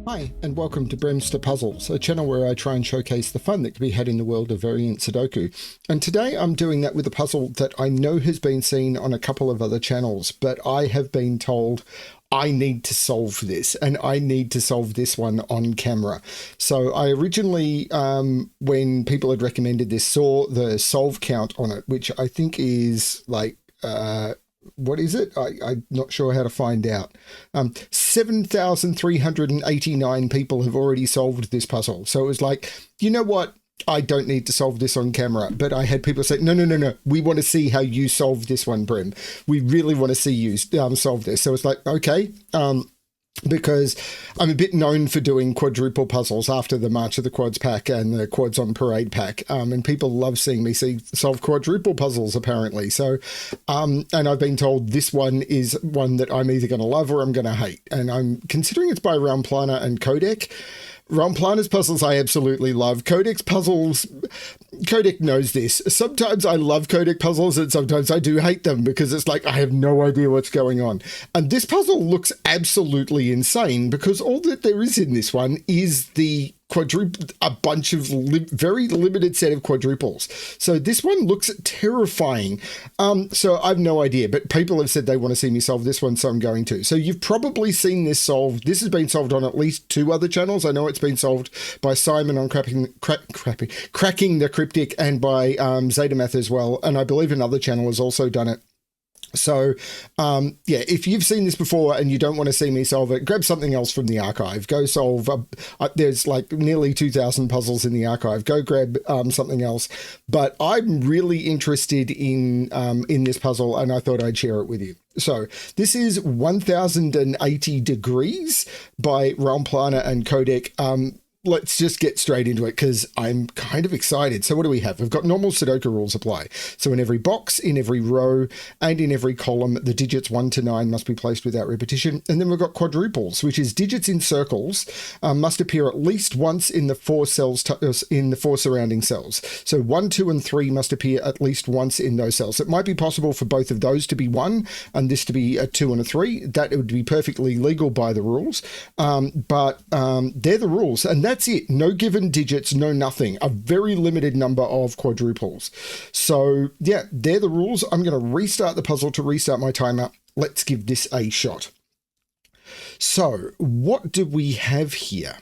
Hi, and welcome to BremSter Puzzles, a channel where I try and showcase the fun that can be had in the world of variant Sudoku. And today I'm doing that with a puzzle that I know has been seen on a couple of other channels, but I have been told I need to solve this, and I need to solve this one on camera. So I originally, when people had recommended this, saw the solve count on it, which I think is like, what is it? I'm not sure how to find out. 7,389 people have already solved this puzzle. So it was like, you know what? I don't need to solve this on camera. But I had people say, no. We want to see how you solve this one, Brem. We really want to see you solve this. So it's like, okay. Because I'm a bit known for doing quadruple puzzles after the March of the Quads pack and the Quads on Parade pack. And people love seeing me solve quadruple puzzles, apparently. So, and I've been told this one is one that I'm either going to love or I'm going to hate. And I'm considering it's by Raumplaner and Qodec. Raumplaner's puzzles I absolutely love. Qodec's puzzles, Qodec knows this. Sometimes I love Qodec puzzles and sometimes I do hate them because it's like I have no idea what's going on. And this puzzle looks absolutely insane because all that there is in this one is the a bunch of very limited set of quadruples. So this one looks terrifying. So I've no idea, but people have said they want to see me solve this one, so I'm going to. So you've probably seen this solved. This has been solved on at least 2 other channels. I know it's been solved by Simon on Cracking the Cryptic and by Zetamath as well. And I believe another channel has also done it. So, yeah, if you've seen this before and you don't want to see me solve it, grab something else from the archive. Go solve, there's like nearly 2,000 puzzles in the archive. Go grab something else. But I'm really interested in this puzzle and I thought I'd share it with you. So this is 1080 Degrees by Raumplaner and Qodec. Let's just get straight into it because I'm kind of excited. So what do we have? We've got normal Sudoku rules apply. So in every box, in every row, and in every column, the digits 1 to 9 must be placed without repetition. And then we've got quadruples, which is digits in circles must appear at least once in the 4 cells in the 4 surrounding cells. So 1, 2, and 3 must appear at least once in those cells. It might be possible for both of those to be 1 and this to be a 2 and a 3. That would be perfectly legal by the rules. But they're the rules. And that's it. No given digits, no nothing. A very limited number of quadruples. So yeah, they're the rules. I'm going to restart the puzzle to restart my timer. Let's give this a shot. So what do we have here?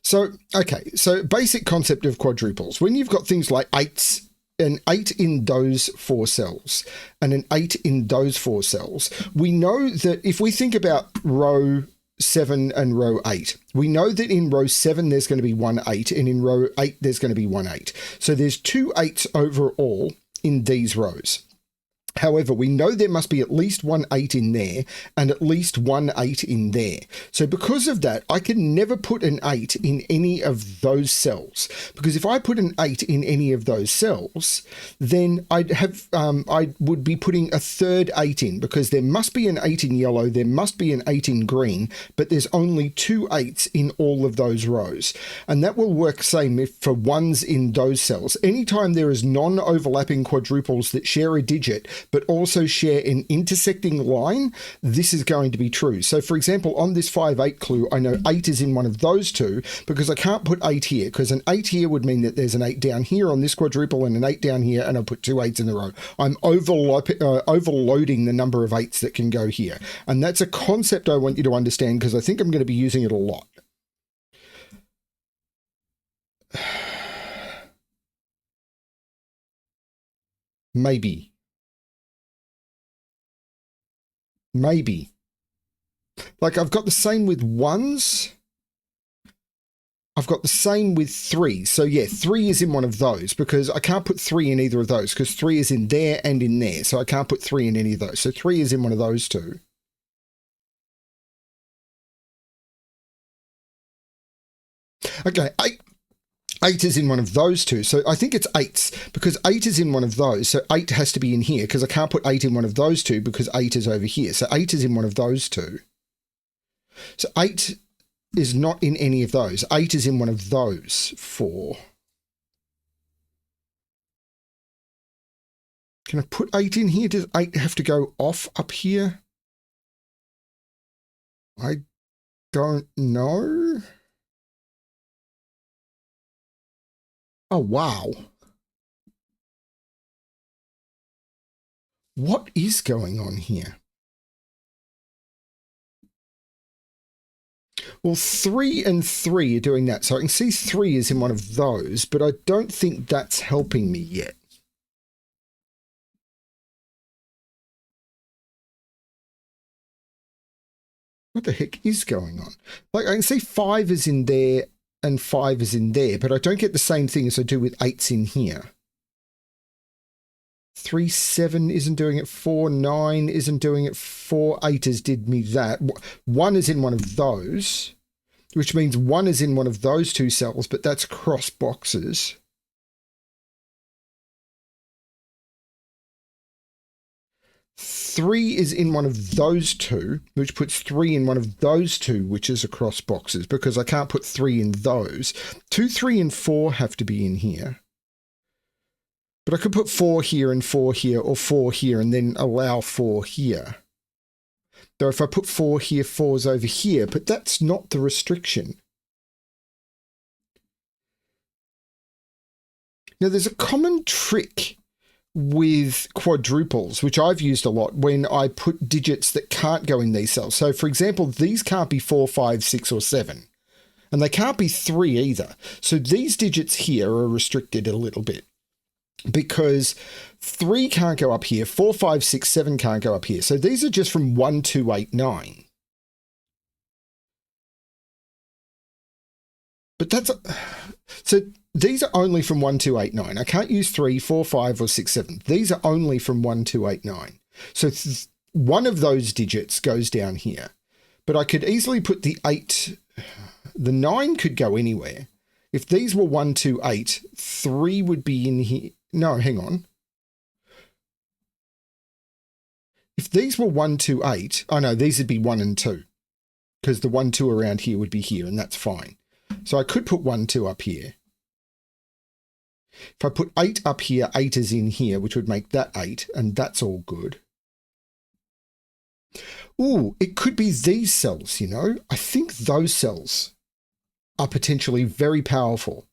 So, okay. So basic concept of quadruples. When you've got things like 8s, an 8 in those 4 cells and an 8 in those 4 cells, we know that if we think about row 7 and row 8. We know that in row 7 there's going to be 1 8 and in row 8 there's going to be 1 8. So there's 2 8s overall in these rows. However, we know there must be at least 1 8 in there and at least 1 8 in there. So because of that, I can never put an 8 in any of those cells. Because if I put an 8 in any of those cells, then I would be putting a third 8 in because there must be an 8 in yellow, there must be an 8 in green, but there's only 2 8s in all of those rows. And that will work same if for 1s in those cells. Anytime there is non-overlapping quadruples that share a digit, but also share an intersecting line, this is going to be true. So for example, on this 5-8 clue, I know 8 is in one of those 2 because I can't put 8 here because an 8 here would mean that there's an 8 down here on this quadruple and an 8 down here, and I'll put 2 8s in a row. I'm overloading the number of 8s that can go here. And that's a concept I want you to understand because I think I'm going to be using it a lot. Maybe. Like I've got the same with 1s. I've got the same with 3. So yeah, 3 is in one of those because I can't put 3 in either of those because 3 is in there and in there. So I can't put 3 in any of those. So 3 is in one of those 2. Okay, 8 is in one of those 2. So I think it's 8s because 8 is in one of those. So 8 has to be in here because I can't put 8 in one of those 2 because 8 is over here. So 8 is in one of those 2. So 8 is not in any of those. 8 is in one of those 4. Can I put 8 in here? Does 8 have to go off up here? I don't know. Oh, wow. What is going on here? Well, 3 and 3 are doing that. So I can see 3 is in one of those, but I don't think that's helping me yet. What the heck is going on? Like, I can see 5 is in there and 5 is in there, but I don't get the same thing as I do with 8's in here. 3, 7 isn't doing it. 4, 9 isn't doing it. 4, 8 has did me that. 1 is in one of those, which means 1 is in one of those two cells, but that's cross boxes. 3 is in one of those two, which puts 3 in one of those two, which is across boxes, because I can't put 3 in those. 2, 3, and 4 have to be in here. But I could put 4 here and 4 here, or 4 here and then allow 4 here. Though if I put 4 here, 4's over here, but that's not the restriction. Now there's a common trick with quadruples, which I've used a lot when I put digits that can't go in these cells. So for example, these can't be 4, 5, 6, or 7. And they can't be 3 either. So these digits here are restricted a little bit, because 3 can't go up here, 4, 5, 6, 7 can't go up here. So these are just from 1, 2, 8, 9. But that's... So these are only from 1, 2, 8, 9. I can't use 3, 4, 5, or 6, 7. These are only from 1, 2, 8, 9. So one of those digits goes down here. But I could easily put the 8... The 9 could go anywhere. If these were 1, 2, 8, 3 would be in here. No, hang on. If these were 1, 2, 8, oh no, these would be 1 and 2. Because the 1, 2 around here would be here, and that's fine. So I could put 1, 2 up here. If I put 8 up here, 8 is in here, which would make that 8, and that's all good. Ooh, it could be these cells, you know? I think those cells are potentially very powerful,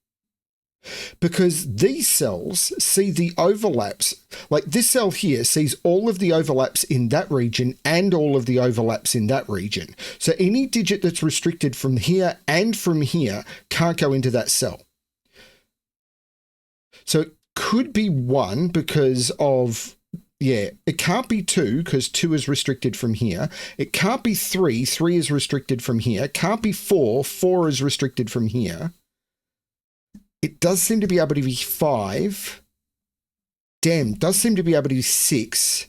because these cells see the overlaps. Like this cell here sees all of the overlaps in that region and all of the overlaps in that region. So any digit that's restricted from here and from here can't go into that cell. So it could be 1 because of, yeah, it can't be 2 because 2 is restricted from here. It can't be 3, 3 is restricted from here. It can't be 4, 4 is restricted from here. It does seem to be able to be 5. Damn, does seem to be able to be 6.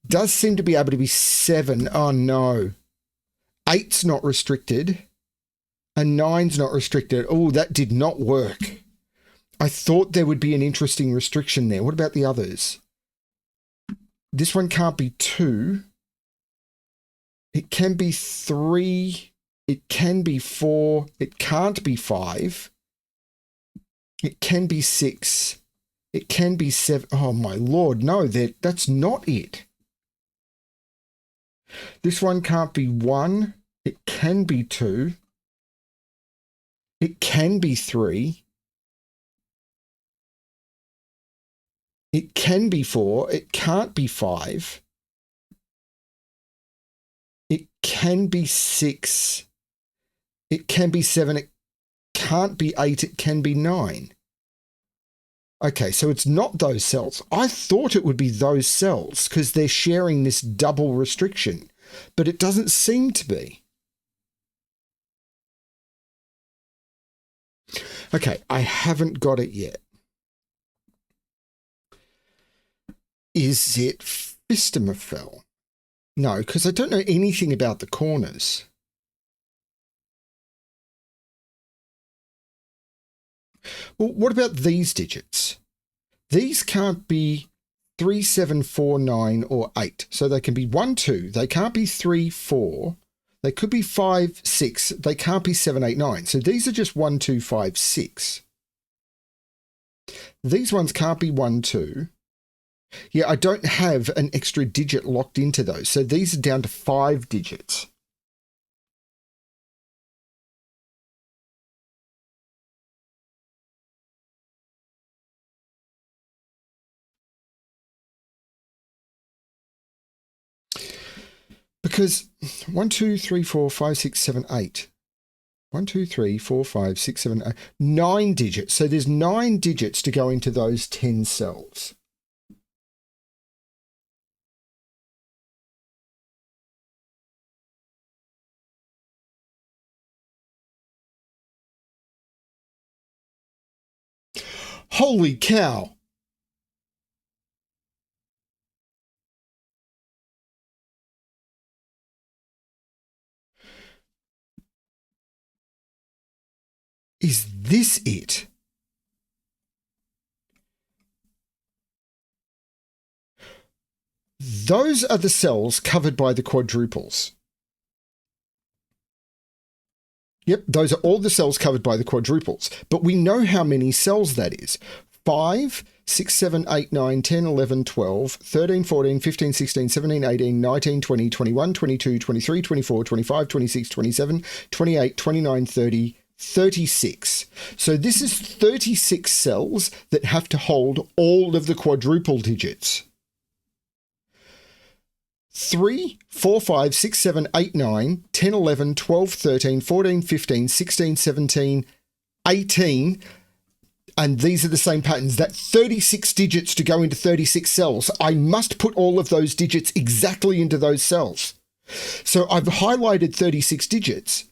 Does seem to be able to be 7. Oh no. 8's not restricted. And 9's not restricted. Oh, that did not work. I thought there would be an interesting restriction there. What about the others? This one can't be 2. It can be 3. It can be 4. It can't be 5. It can be 6. It can be 7. Oh my lord, no, that's not it. This one can't be 1. It can be 2. It can be 3. It can be 4. It can't be 5. It can be 6. It can be 7. It can't be 8. It can be 9. Okay, so it's not those cells. I thought it would be those cells because they're sharing this double restriction, but it doesn't seem to be. Okay, I haven't got it yet. Is it Fistemafel? No, because I don't know anything about the corners. Well, what about these digits? These can't be 3, 7, 4, 9, or 8. So they can be 1, 2. They can't be 3, 4. They could be 5, 6. They can't be 7, 8, 9. So these are just 1, 2, 5, 6. These ones can't be 1, 2. Yeah, I don't have an extra digit locked into those. So these are down to 5 digits. Because 1, 2, 3, 4, 5, 6, 7, 8. 1, 2, 3, 4, 5, 6, 7, 8. 9 digits. So there's 9 digits to go into those 10 cells. Holy cow. Is this it? Those are the cells covered by the quadruples. Yep, those are all the cells covered by the quadruples. But we know how many cells that is. 5, 6, 7, 8, 9, 10, 11, 12, 13, 14, 15, 16, 17, 18, 19, 20, 21, 22, 23, 24, 25, 26, 27, 28, 29, 30, 36. So this is 36 cells that have to hold all of the quadruple digits. 3, 4, 5, 6, 7, 8, 9, 10, 11, 12, 13, 14, 15, 16, 17, 18. And these are the same patterns. That 36 digits to go into 36 cells. I must put all of those digits exactly into those cells. So I've highlighted 36 digits.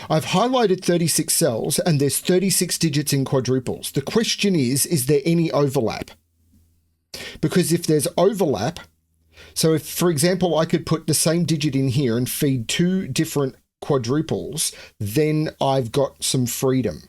I've highlighted 36 cells and there's 36 digits in quadruples. The question is there any overlap? Because if there's overlap, so if, for example, I could put the same digit in here and feed 2 different quadruples, then I've got some freedom.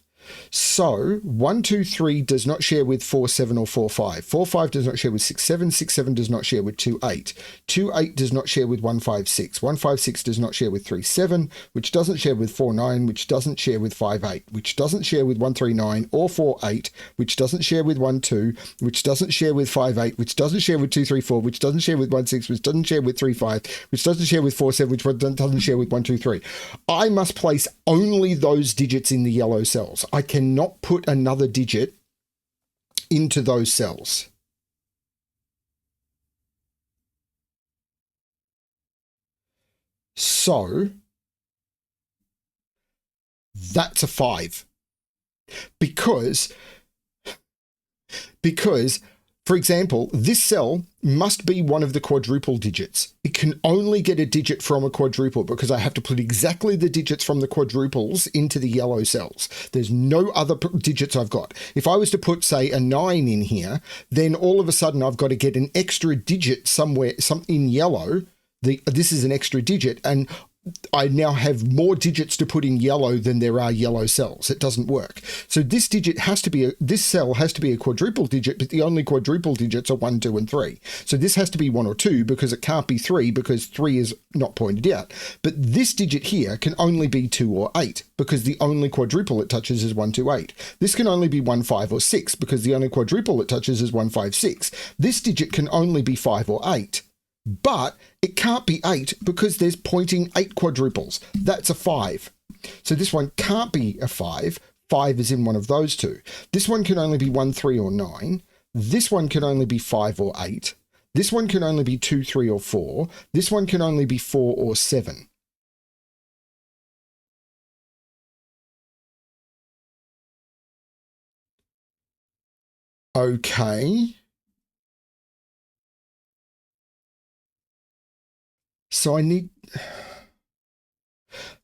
So 1, 2, 3 does not share with 4, 7 or 4, 5. 4, 5 does not share with 6, 7. 6, 7 does not share with 2, 8. 2, 8 does not share with 1, 5, 6. 1, 5, 6 does not share with 3, 7, which doesn't share with 4, 9, which doesn't share with 5, 8, which doesn't share with 1, 3, 9 or 4, 8, which doesn't share with 1, 2, which doesn't share with 5, 8, which doesn't share with 2, 3, 4, which doesn't share with 1, 6, which doesn't share with 3, 5, which doesn't share with 4, 7, which doesn't share with 1, 2, 3. I must place only those digits in the yellow cells. I cannot put another digit into those cells. So that's a 5. Because, for example, this cell must be one of the quadruple digits. It can only get a digit from a quadruple because I have to put exactly the digits from the quadruples into the yellow cells. There's no other digits I've got. If I was to put, say, a 9 in here, then all of a sudden I've got to get an extra digit somewhere, in yellow. This is an extra digit, and I now have more digits to put in yellow than there are yellow cells. It doesn't work. So this digit has to be, this cell has to be a quadruple digit, but the only quadruple digits are 1, 2, and 3. So this has to be 1 or 2 because it can't be 3 because 3 is not pointed out. But this digit here can only be 2 or 8 because the only quadruple it touches is 1, 2, 8. This can only be 1, 5 or 6 because the only quadruple it touches is 1, 5, 6. This digit can only be 5 or 8. But it can't be 8 because there's pointing 8 quadruples. That's a 5. So this one can't be a 5. 5 is in one of those two. This one can only be 1, 3 or 9. This one can only be 5 or 8. This one can only be 2, 3 or 4. This one can only be 4 or 7. Okay. So I need...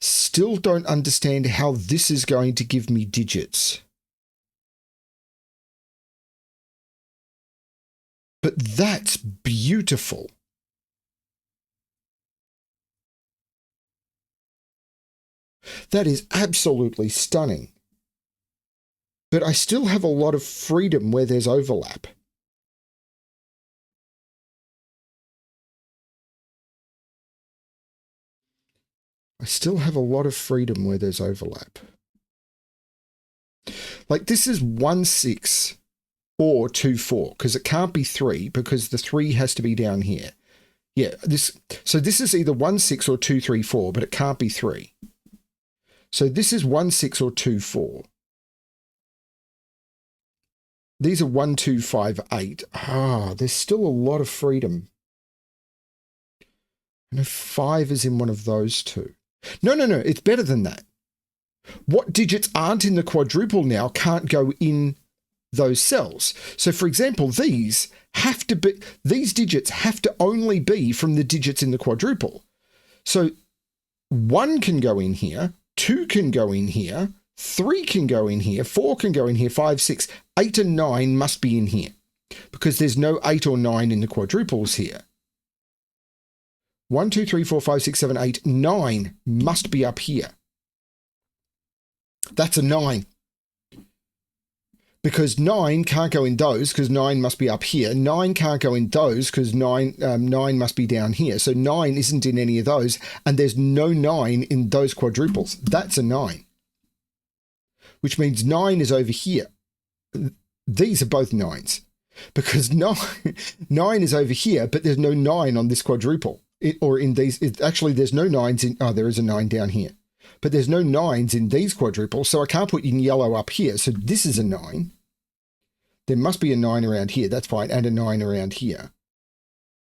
Still don't understand how this is going to give me digits. But that's beautiful. That is absolutely stunning. But I still have a lot of freedom where there's overlap. I still have a lot of freedom where there's overlap. Like this is 1, 6 or 2, 4 because it can't be 3 because the 3 has to be down here. Yeah, so this is either 1, 6 or 2, 3, 4, but it can't be 3. So this is 1, 6 or 2, 4. These are 1, 2, 5, 8. There's still a lot of freedom. No, 5 is in one of those two. No, it's better than that. What digits aren't in the quadruple now can't go in those cells. So for example, these digits have to only be from the digits in the quadruple. So 1 can go in here, 2 can go in here, 3 can go in here, 4 can go in here, 5, 6, 8 and 9 must be in here because there's no 8 or 9 in the quadruples here. 1, 2, 3, 4, 5, 6, 7, 8, 9 must be up here. That's a 9. Because 9 can't go in those because 9 must be up here. 9 can't go in those because 9 must be down here. So 9 isn't in any of those, and there's no 9 in those quadruples. That's a 9. Which means 9 is over here. These are both 9s. Because 9 is over here, but there's no 9 on this quadruple. Actually, there's no 9s in... Oh, there is a 9 down here. But there's no 9s in these quadruples, so I can't put in yellow up here. So this is a 9. There must be a 9 around here. That's fine. And a 9 around here.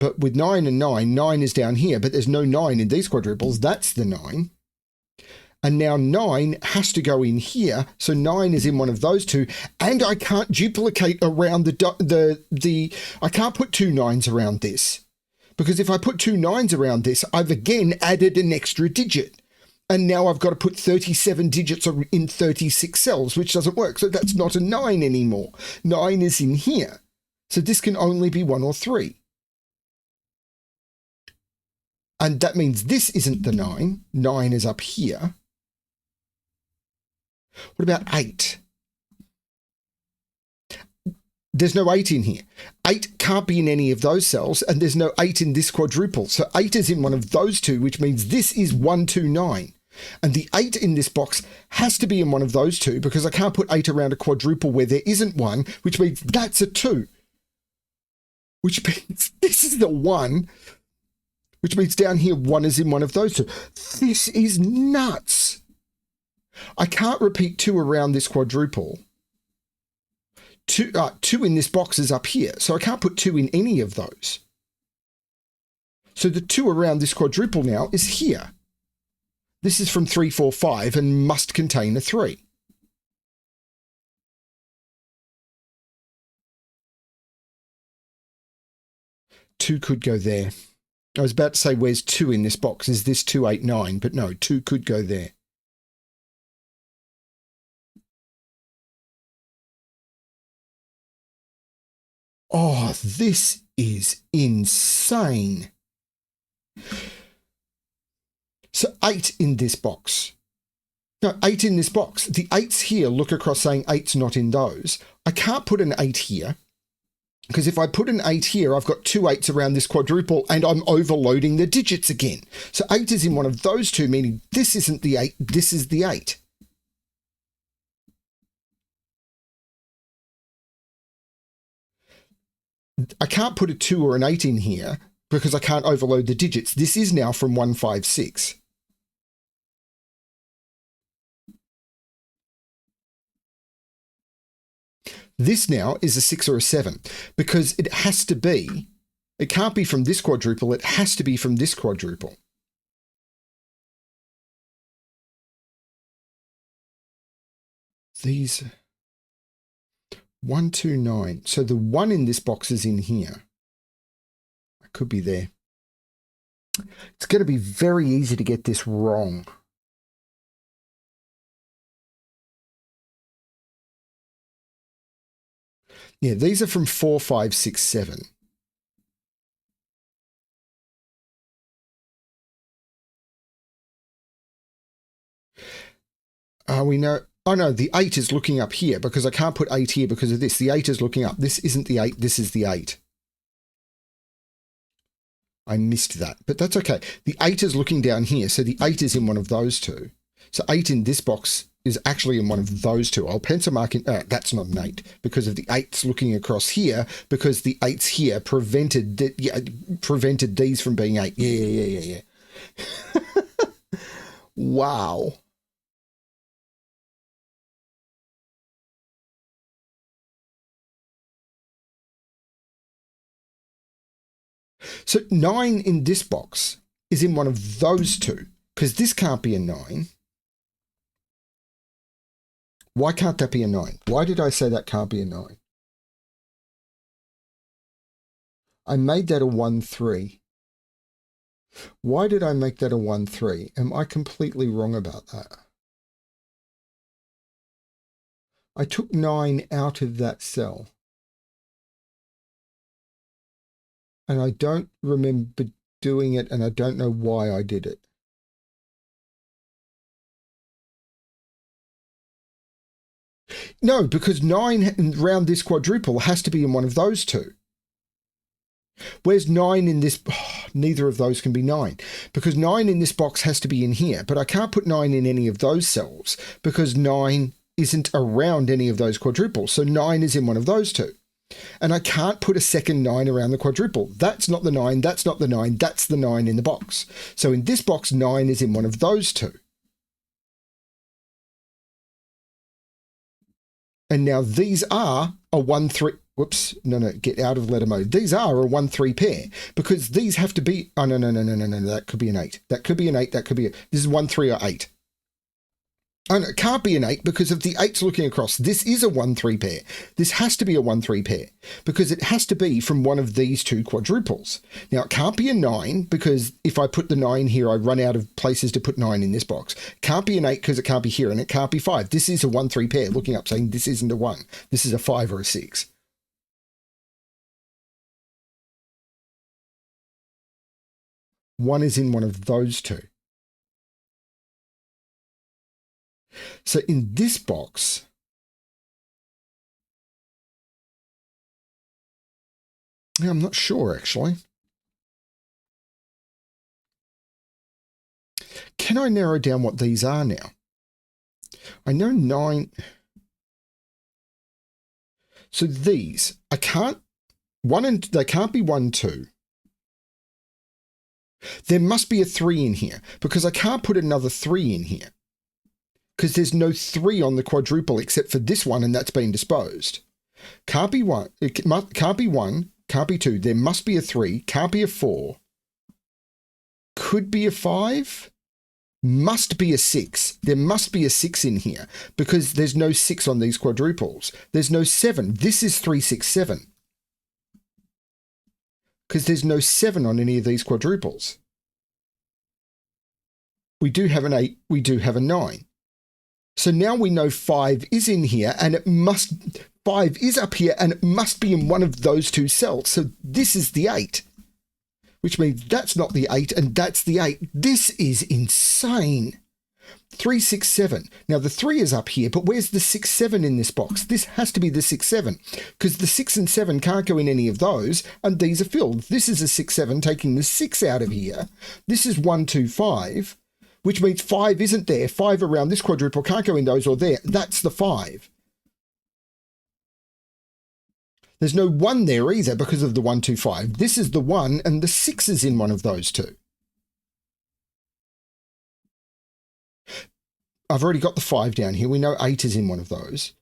But with 9 and 9, 9 is down here, but there's no 9 in these quadruples. That's the 9. And now 9 has to go in here. So 9 is in one of those two. And I can't duplicate around I can't put 2 9s around this. Because if I put 2 9s around this, I've again added an extra digit. And now I've got to put 37 digits in 36 cells, which doesn't work. So that's not a 9 anymore. 9 is in here. So this can only be 1 or 3. And that means this isn't the 9. 9 is up here. What about 8? There's no 8 in here. 8 can't be in any of those cells, and there's no 8 in this quadruple. So 8 is in one of those two, which means this is 1, 2, 9. And the 8 in this box has to be in one of those two because I can't put 8 around a quadruple where there isn't one, which means that's a 2. Which means this is the 1, which means down here 1 is in one of those two. This is nuts. I can't repeat 2 around this quadruple. 2 in this box is up here, so I can't put 2 in any of those. So the 2 around this quadruple now is here. This is from 3, 4, 5 and must contain a 3. Two could go there. I was about to say, where's 2 in this box? Is this 2, 8, 9? But no, 2 could go there. Oh, this is insane. So 8 in this box. No, 8 in this box. The 8s here look across saying 8's not in those. I can't put an 8 here because if I put an 8 here, I've got 2 8s around this quadruple and I'm overloading the digits again. So 8 is in one of those two, meaning this isn't the 8, this is the 8. I can't put a 2 or an 8 in here because I can't overload the digits. This is now from 1, 5, 6. This now is a 6 or a 7 because it has to be, it can't be from this quadruple, it has to be from this quadruple. These 1, 2, 9. So the 1 in this box is in here. I could be there. It's going to be very easy to get this wrong. Yeah, these are from 4, 5, 6, 7. We know. Oh no, the 8 is looking up here because I can't put 8 here because of this. The 8 is looking up. This isn't the 8, this is the 8. I missed that, but that's okay. The 8 is looking down here, so the 8 is in one of those two. So 8 in this box is actually in one of those two. I'll pencil mark in, that's not an 8 because of the 8's looking across here because the 8's here prevented these from being 8. Yeah. Wow. So 9 in this box is in one of those two, because this can't be a 9. Why can't that be a 9? Why did I say that can't be a 9? I made that a 1, 3. Why did I make that a 1, 3? Am I completely wrong about that? I took 9 out of that cell. And I don't remember doing it, and I don't know why I did it. No, because 9 around this quadruple has to be in one of those two. Where's 9 in this? Oh, neither of those can be 9, because 9 in this box has to be in here, but I can't put 9 in any of those cells because 9 isn't around any of those quadruples. So 9 is in one of those two. And I can't put a second 9 around the quadruple. That's not the 9, that's not the 9, that's the 9 in the box. So in this box, 9 is in one of those two. And now these are a 1, 3. Whoops, no, get out of letter mode. These are a 1, 3 pair because these have to be, oh, no, that could be an 8. That could be an 8, that could be, this is 1, 3 or 8. Oh, no, it can't be an 8 because of the 8's looking across. This is a 1, 3 pair. This has to be a 1, 3 pair because it has to be from one of these two quadruples. Now, it can't be a 9 because if I put the 9 here, I run out of places to put 9 in this box. It can't be an 8 because it can't be here, and it can't be 5. This is a 1, 3 pair, looking up saying this isn't a 1. This is a 5 or a 6. One is in one of those two. So in this box, I'm not sure actually. Can I narrow down what these are now? I know 9. So these, I can't, they can't be 1, 2. There must be a 3 in here because I can't put another 3 in here because there's no 3 on the quadruple except for this one, and that's been disposed. Can't be 1. Can't be 1. Can't be 2. There must be a 3. Can't be a 4. Could be a 5. Must be a 6. There must be a 6 in here because there's no 6 on these quadruples. There's no 7. This is 3, 6, 7. Because there's no 7 on any of these quadruples. We do have an 8, we do have a 9. So now we know 5 is in here, and 5 is up here, and it must be in one of those two cells. So this is the 8, which means that's not the 8, and that's the 8. This is insane. 3, 6, 7. Now the 3 is up here, but where's the 6, 7 in this box? This has to be the 6, 7 because the 6 and 7 can't go in any of those, and these are filled. This is a 6, 7 taking the 6 out of here. This is 1, 2, 5, which means 5 isn't there. 5 around this quadruple can't go in those or there. That's the 5. There's no 1 there either because of the 1, 2, 5. This is the 1, and the 6 is in one of those two. I've already got the 5 down here. We know 8 is in one of those.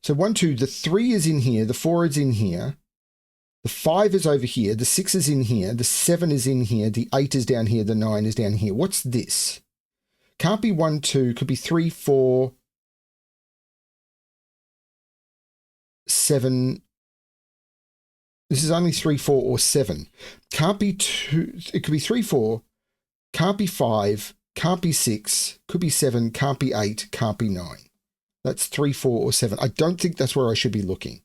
So 1, 2, the 3 is in here, the 4 is in here, the 5 is over here, the 6 is in here, the 7 is in here, the 8 is down here, the 9 is down here. What's this? Can't be 1, 2, could be 3, 4, 7. This is only 3, 4, or 7. Can't be 2, it could be 3, 4, can't be 5, can't be 6, could be 7, can't be 8, can't be 9. That's 3, 4, or 7. I don't think that's where I should be looking.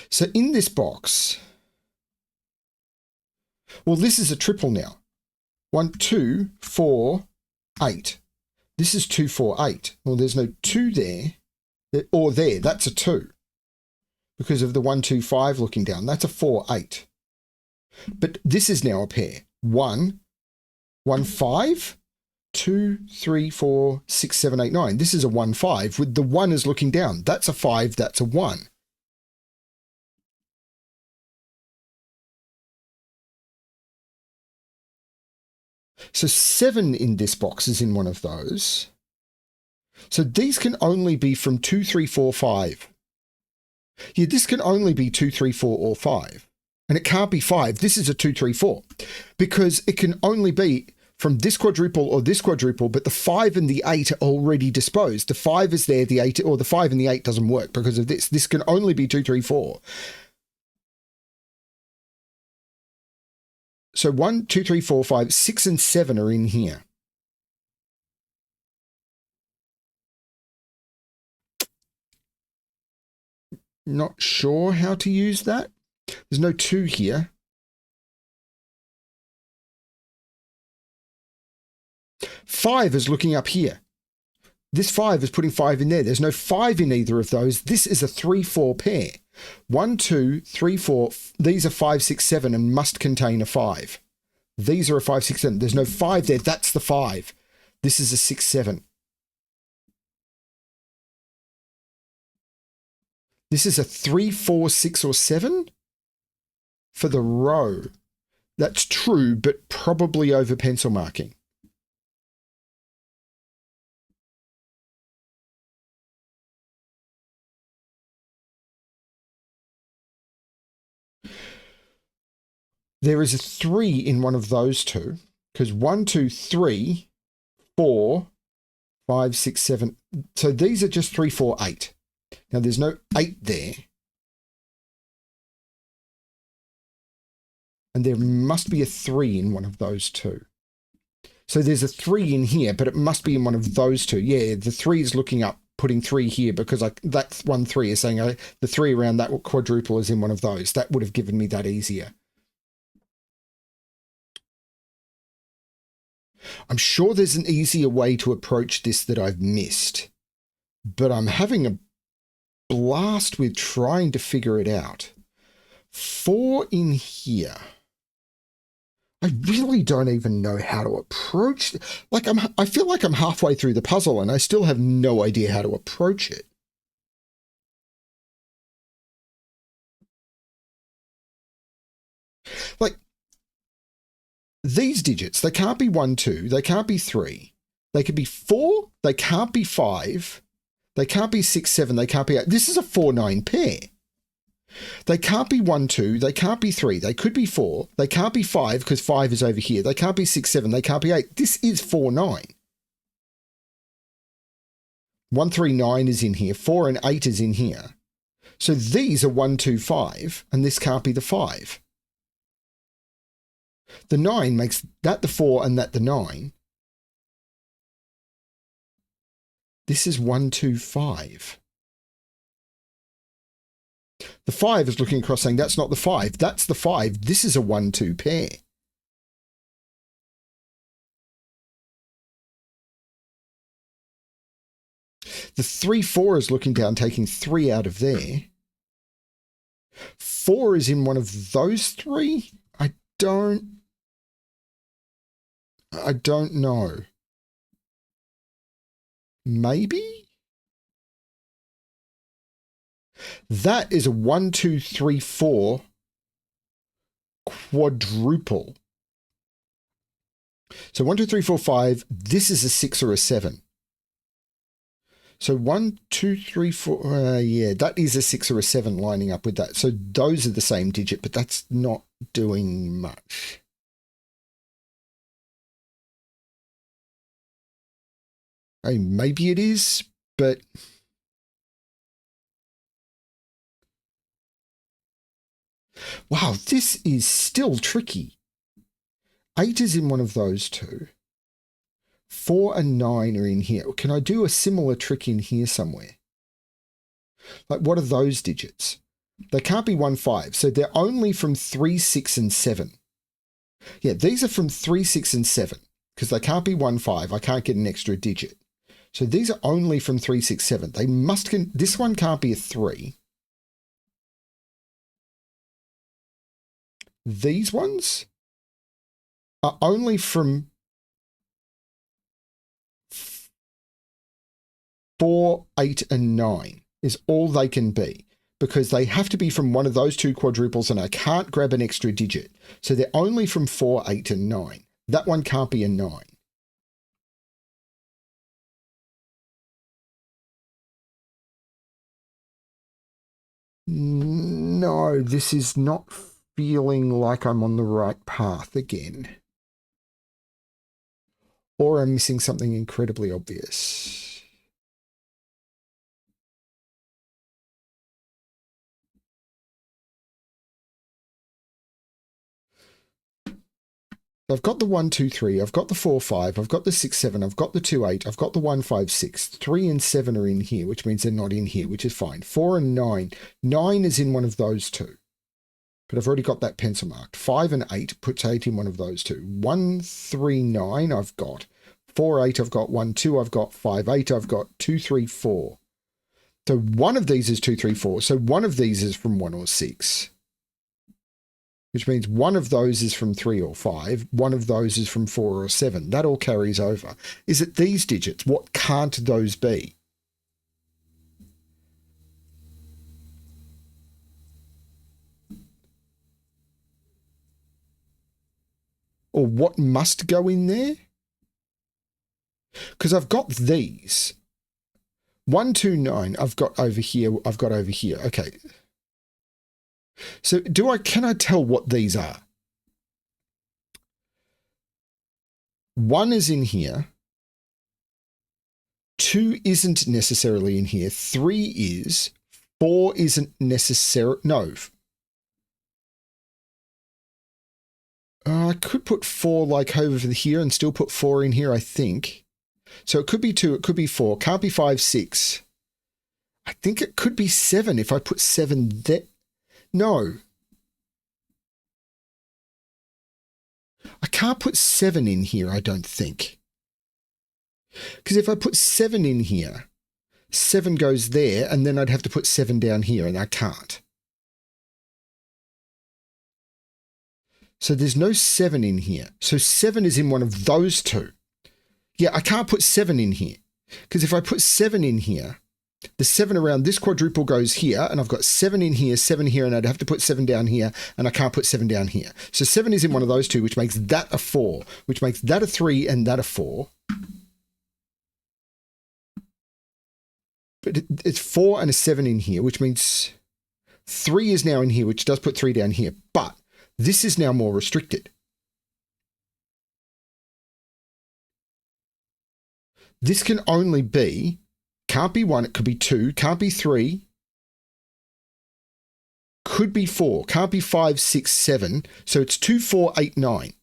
So in this box, well, this is a triple now. 1, 2, 4, 8. This is 2, 4, 8. Well, there's no 2 there, or there. That's a 2 because of the 1, 2, 5 looking down. That's a 4, 8. But this is now a pair. 1, 1, 5, 2, 3, 4, 6, 7, 8, 9. This is a 1, 5 with the 1 is looking down. That's a 5. That's a 1. So 7 in this box is in one of those. So these can only be from 2, 3, 4, 5. Yeah, this can only be 2, 3, 4, or 5. And it can't be 5. This is a 2, 3, 4. Because it can only be from this quadruple or this quadruple, but the 5 and the 8 are already disposed. The 5 is there, the 8, or the 5 and the 8 doesn't work because of this. This can only be 2, 3, 4. So 1, 2, 3, 4, 5, 6, and 7 are in here. Not sure how to use that. There's no 2 here. Five is looking up here. This 5 is putting 5 in there. There's no 5 in either of those. This is a 3, 4 pair. 1, 2, 3, 4. These are 5, 6, 7 and must contain a 5. These are a 5, 6, 7. There's no 5 there. That's the 5. This is a 6, 7. This is a 3, 4, 6, or 7 for the row. That's true, but probably over pencil marking. There is a 3 in one of those two, because 1, 2, 3, 4, 5, 6, 7. So these are just 3, 4, 8. Now there's no 8 there. And there must be a 3 in one of those two. So there's a 3 in here, but it must be in one of those two. Yeah, the 3 is looking up, putting 3 here because that 1, 3 is saying the 3 around that quadruple is in one of those. That would have given me that easier. I'm sure there's an easier way to approach this that I've missed, but I'm having a blast with trying to figure it out. 4 in here. I really don't even know how to approach it. Like I feel like I'm halfway through the puzzle and I still have no idea how to approach it. Like these digits, they can't be 1, 2, they can't be 3. They could be 4, they can't be 5. They can't be 6, 7, they can't be 8. This is a 4, 9 pair. They can't be 1, 2, they can't be 3, they could be 4, they can't be 5 because 5 is over here, they can't be 6, 7, they can't be 8. This is 4, 9. 1, 3, 9 is in here, 4 and 8 is in here. So these are 1, 2, 5, and this can't be the 5. The 9 makes that the 4 and that the 9. This is 1, 2, 5. The 5 is looking across saying that's not the 5. That's the 5. This is a 1, 2 pair. The 3, 4 is looking down, taking 3 out of there. 4 is in one of those 3. I don't know. Maybe? That is a 1, 2, 3, 4 quadruple. So 1, 2, 3, 4, 5. This is a 6 or a 7. So 1, 2, 3, 4. Yeah, that is a 6 or a 7 lining up with that. So those are the same digit, but that's not doing much. I mean, maybe it is, but wow, this is still tricky. 8 is in one of those two. 4 and 9 are in here. Can I do a similar trick in here somewhere? Like, what are those digits? They can't be 1, 5, so they're only from 3, 6, and 7. Yeah, these are from 3, 6, and 7, because they can't be 1, 5. I can't get an extra digit. So these are only from 3, 6, 7. They must, this one can't be a 3. These ones are only from 4, 8, and 9 is all they can be, because they have to be from one of those two quadruples and I can't grab an extra digit. So they're only from 4, 8, and 9. That one can't be a 9. No, this is not feeling like I'm on the right path again. Or I'm missing something incredibly obvious. I've got the 1, 2, 3, I've got the 4, 5, I've got the 6, 7, I've got the 2, 8, I've got the 1, 5, 6. 3 and 7 are in here, which means they're not in here, which is fine. 4 and 9. 9 is in one of those two. But I've already got that pencil marked. 5 and 8 puts 8 in one of those two. 1, 3, 9 I've got. 4, 8 I've got. 1, 2 I've got. 5, 8 I've got. 2, 3, 4. So one of these is 2, 3, 4. So one of these is from 1 or 6. Which means one of those is from 3 or 5. One of those is from 4 or 7. That all carries over. Is it these digits? What can't those be? Or what must go in there? Because I've got these. 1, 2, 9 I've got over here. I've got over here. Okay. So can I tell what these are? 1 is in here. 2 isn't necessarily in here. 3 is. 4 isn't necessary. No. I could put 4 like over here and still put 4 in here, I think. So it could be 2, it could be 4. Can't be 5, 6. I think it could be 7 if I put 7 there. No. I can't put 7 in here, I don't think. Because if I put 7 in here, 7 goes there, and then I'd have to put 7 down here, and I can't. So there's no 7 in here. So 7 is in one of those two. Yeah, I can't put 7 in here. Because if I put 7 in here, the 7 around this quadruple goes here, and I've got 7 in here, 7 here, and I'd have to put 7 down here, and I can't put 7 down here. So 7 is in one of those two, which makes that a 4, which makes that a 3 and that a 4. But it's 4 and a 7 in here, which means 3 is now in here, which does put 3 down here. But this is now more restricted. This can only be, can't be 1, it could be 2, can't be 3, could be 4, can't be 5, 6, 7. So it's 2, 4, 8, 9.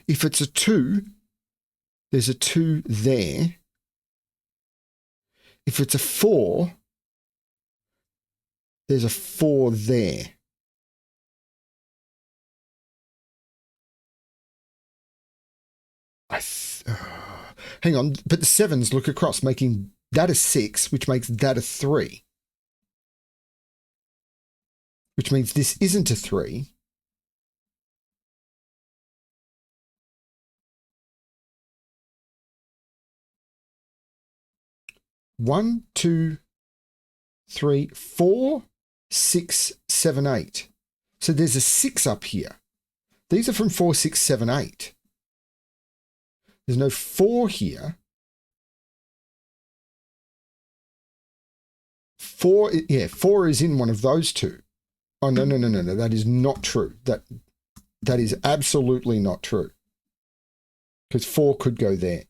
If it's a 2, there's a 2 there. If it's a 4, there's a 4 there. Hang on, but the 7s look across, making that a 6, which makes that a 3. Which means this isn't a 3. One, 2, 3, 4, 6, 7, 8. So there's a 6 up here. These are from 4, 6, 7, 8. There's no 4 here. 4, yeah, 4 is in one of those two. Oh, no. That is not true. That is absolutely not true. Because 4 could go there.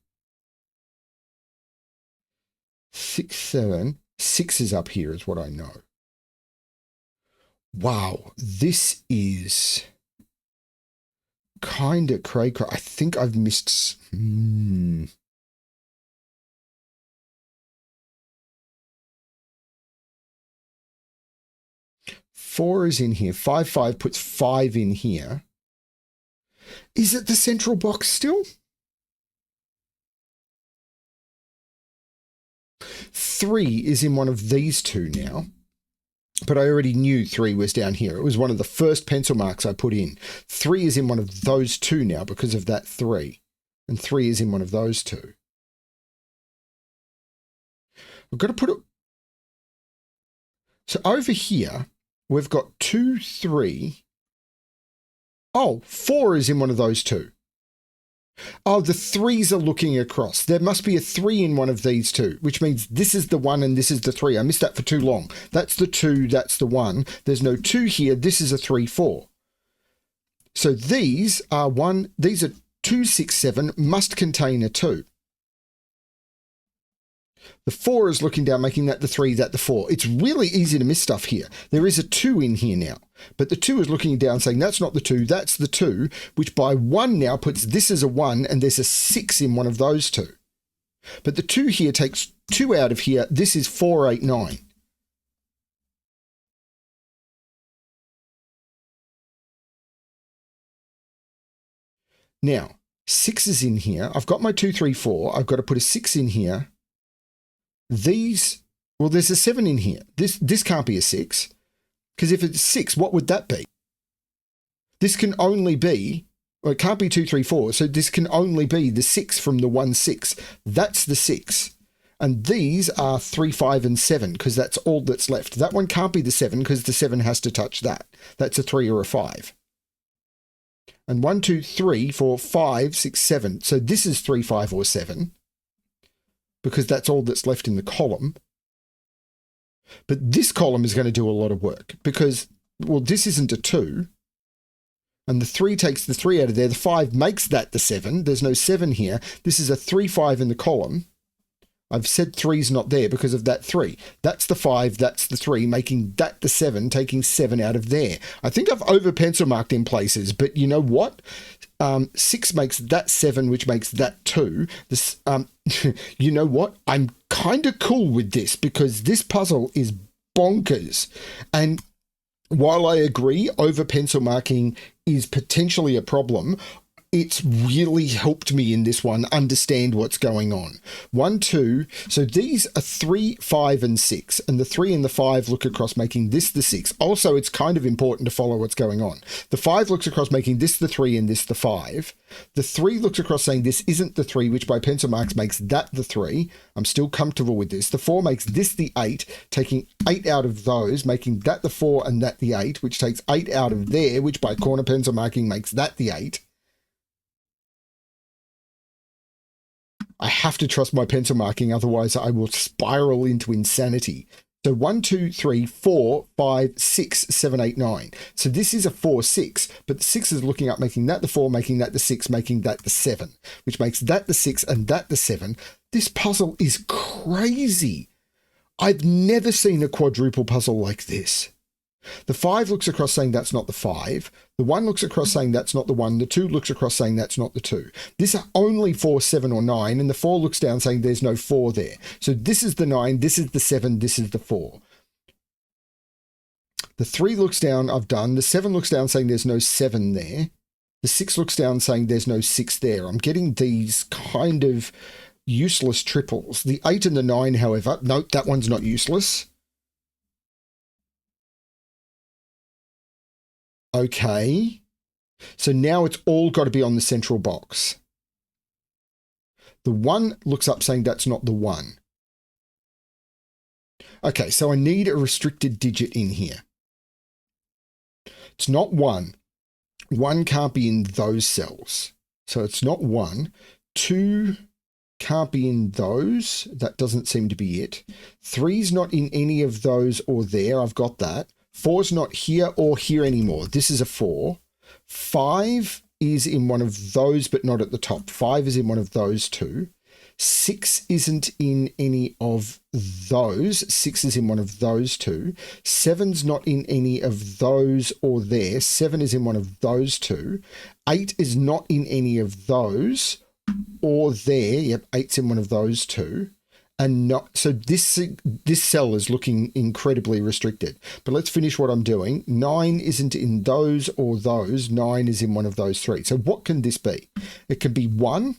6, 7. 6 is up here is what I know. Wow, this is kind of cray. I think I've missed. 4 is in here. 5, 5 puts 5 in here. Is it the central box still? 3 is in one of these two now. But I already knew 3 was down here. It was one of the first pencil marks I put in. 3 is in one of those two now because of that 3. And 3 is in one of those two. I've got to put it. So over here, we've got 2, 3. Oh, 4 is in one of those two. Oh, the threes are looking across. There must be a 3 in one of these two, which means this is the 1 and this is the 3. I missed that for too long. That's the 2, that's the 1. There's no 2 here. This is a 3, 4. So these are 2, 6, 7, must contain a 2. The 4 is looking down, making that the 3, that the 4. It's really easy to miss stuff here. There is a 2 in here now, but the 2 is looking down saying that's not the 2, that's the 2, which by 1 now puts this as a 1 and there's a 6 in one of those two. But the 2 here takes 2 out of here. This is 4, 8, 9. Now, 6 is in here. I've got my 2, 3, 4. I've got to put a 6 in here. These, well, there's a 7 in here. This can't be a 6, because if it's 6, what would that be? This can only be, well, it can't be 2, 3, 4, so this can only be the 6 from the 1, 6. That's the 6. And these are 3, 5, and 7, because that's all that's left. That one can't be the 7, because the 7 has to touch that. That's a 3 or a 5. And 1, 2, 3, 4, 5, 6, 7. So this is 3, 5, or 7. Because that's all that's left in the column. But this column is going to do a lot of work because, well, this isn't a 2. And the 3 takes the 3 out of there. The 5 makes that the 7. There's no 7 here. This is a 3, 5 in the column. I've said 3's not there because of that 3. That's the 5, that's the 3, making that the 7, taking 7 out of there. I think I've over pencil marked in places, but you know what? 6 makes that 7, which makes that 2. This, you know what? I'm kind of cool with this because this puzzle is bonkers. And while I agree over pencil marking is potentially a problem, it's really helped me in this one understand what's going on. 1, 2. So these are 3, 5, and 6. And the 3 and the 5 look across, making this the 6. Also, it's kind of important to follow what's going on. The 5 looks across, making this the 3 and this the 5. The 3 looks across, saying this isn't the 3, which by pencil marks makes that the 3. I'm still comfortable with this. The 4 makes this the 8, taking 8 out of those, making that the 4 and that the 8, which takes 8 out of there, which by corner pencil marking makes that the 8. I have to trust my pencil marking, otherwise I will spiral into insanity. So 1, 2, 3, 4, 5, 6, 7, 8, 9. So this is a 4, 6, but the 6 is looking up, making that the 4, making that the 6, making that the 7, which makes that the 6 and that the 7. This puzzle is crazy. I've never seen a quadruple puzzle like this. The 5 looks across saying that's not the 5. The 1 looks across saying that's not the 1. The 2 looks across saying that's not the 2. This are only 4, 7, or 9, and the 4 looks down saying there's no 4 there. So this is the 9, this is the 7, this is the 4. The 3 looks down, I've done. The 7 looks down saying there's no 7 there. The 6 looks down saying there's no 6 there. I'm getting these kind of useless triples. The 8 and the 9, however, note that one's not useless. Okay, so now it's all got to be on the central box. The 1 looks up saying that's not the 1. Okay, so I need a restricted digit in here. It's not 1. 1 can't be in those cells. So it's not 1. 2 can't be in those. That doesn't seem to be it. 3's not in any of those or there. I've got that. 4's not here or here anymore. This is a 4. 5 is in one of those, but not at the top. 5 is in one of those two. 6 isn't in any of those. 6 is in one of those two. 7's not in any of those or there. 7 is in one of those two. 8 is not in any of those or there. Yep, 8's in one of those two. And not, so this cell is looking incredibly restricted. But let's finish what I'm doing. 9 isn't in those or those. 9 is in one of those three. So what can this be? It can be 1.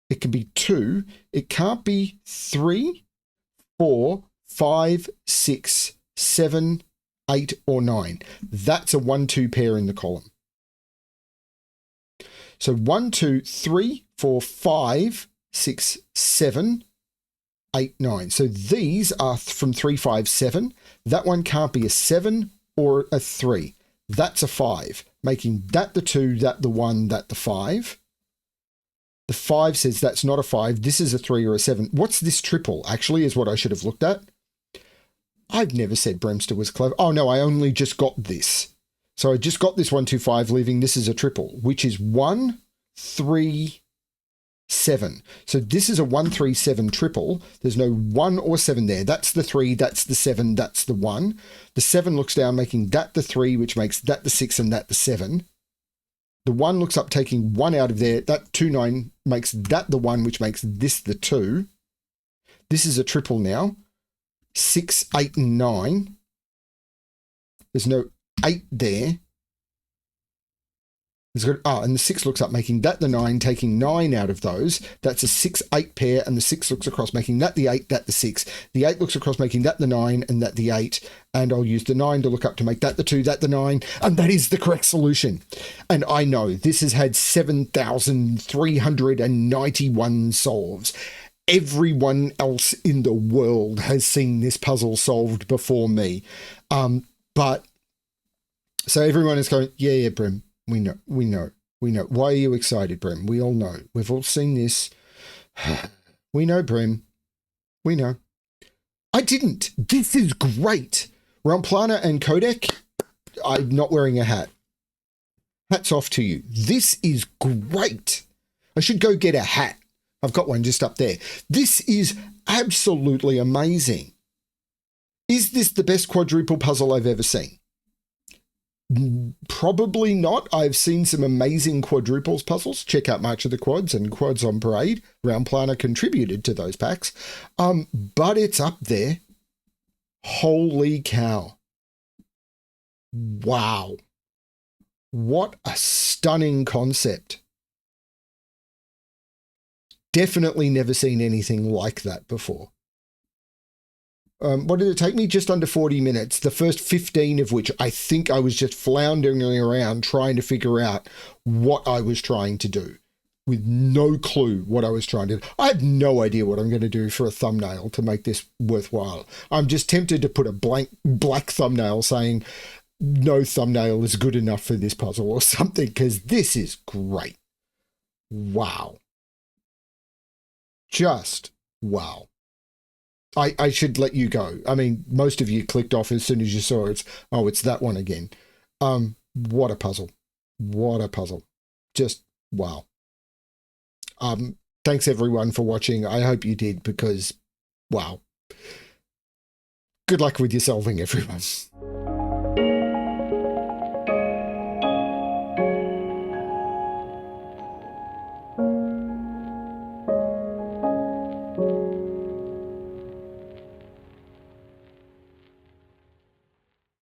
It can be 2. It can't be 3, 4, 5, 6, 7, 8, or 9. That's a 1-2 pair in the column. So 1, 2, 3, 4, 5, 6, 7, 8, 9. So these are from 3, 5, 7. That one can't be a 7 or a 3. That's a 5, making that the 2, that the 1, that the 5. The 5 says that's not a 5. This is a 3 or a 7. What's this triple, actually, is what I should have looked at. I've never said BremSter was clever. Oh, no, I only just got this. So I just got this 1, 2, 5, leaving this is a triple, which is 1, 3, 7. So this is a 1, 3, 7 triple. There's no 1 or 7 there. That's the 3, that's the 7, that's the 1. The 7 looks down, making that the 3, which makes that the 6 and that the 7. The 1 looks up, taking 1 out of there. That 2, 9 makes that the 1, which makes this the 2. This is a triple now. 6, 8, and 9. There's no 8 there. And the 6 looks up, making that the 9, taking 9 out of those. That's a 6, 8 pair, and the 6 looks across, making that the 8, that the 6. The 8 looks across, making that the 9, and that the 8. And I'll use the 9 to look up to make that the 2, that the 9. And that is the correct solution. And I know this has had 7,391 solves. Everyone else in the world has seen this puzzle solved before me. But so everyone is going, yeah, Brem. We know. Why are you excited, Brem? We all know. We've all seen this. We know, Brem. We know. I didn't. This is great. Raumplaner Qodec, I'm not wearing a hat. Hats off to you. This is great. I should go get a hat. I've got one just up there. This is absolutely amazing. Is this the best quadruple puzzle I've ever seen? Probably not. I've seen some amazing quadruples puzzles. Check out March of the Quads and Quads on Parade. Raumplaner contributed to those packs. But it's up there. Holy cow. Wow. What a stunning concept. Definitely never seen anything like that before. What did it take me? Just under 40 minutes. The first 15 of which I think I was just floundering around trying to figure out what I was trying to do with no clue what I was trying to do. I have no idea what I'm going to do for a thumbnail to make this worthwhile. I'm just tempted to put a black thumbnail saying no thumbnail is good enough for this puzzle or something, because this is great. Wow. Just wow. I should let you go. I mean, most of you clicked off as soon as you saw it. It's that one again. What a puzzle. What a puzzle. Just wow. Thanks everyone for watching. I hope you did, because wow. Good luck with your solving, everyone.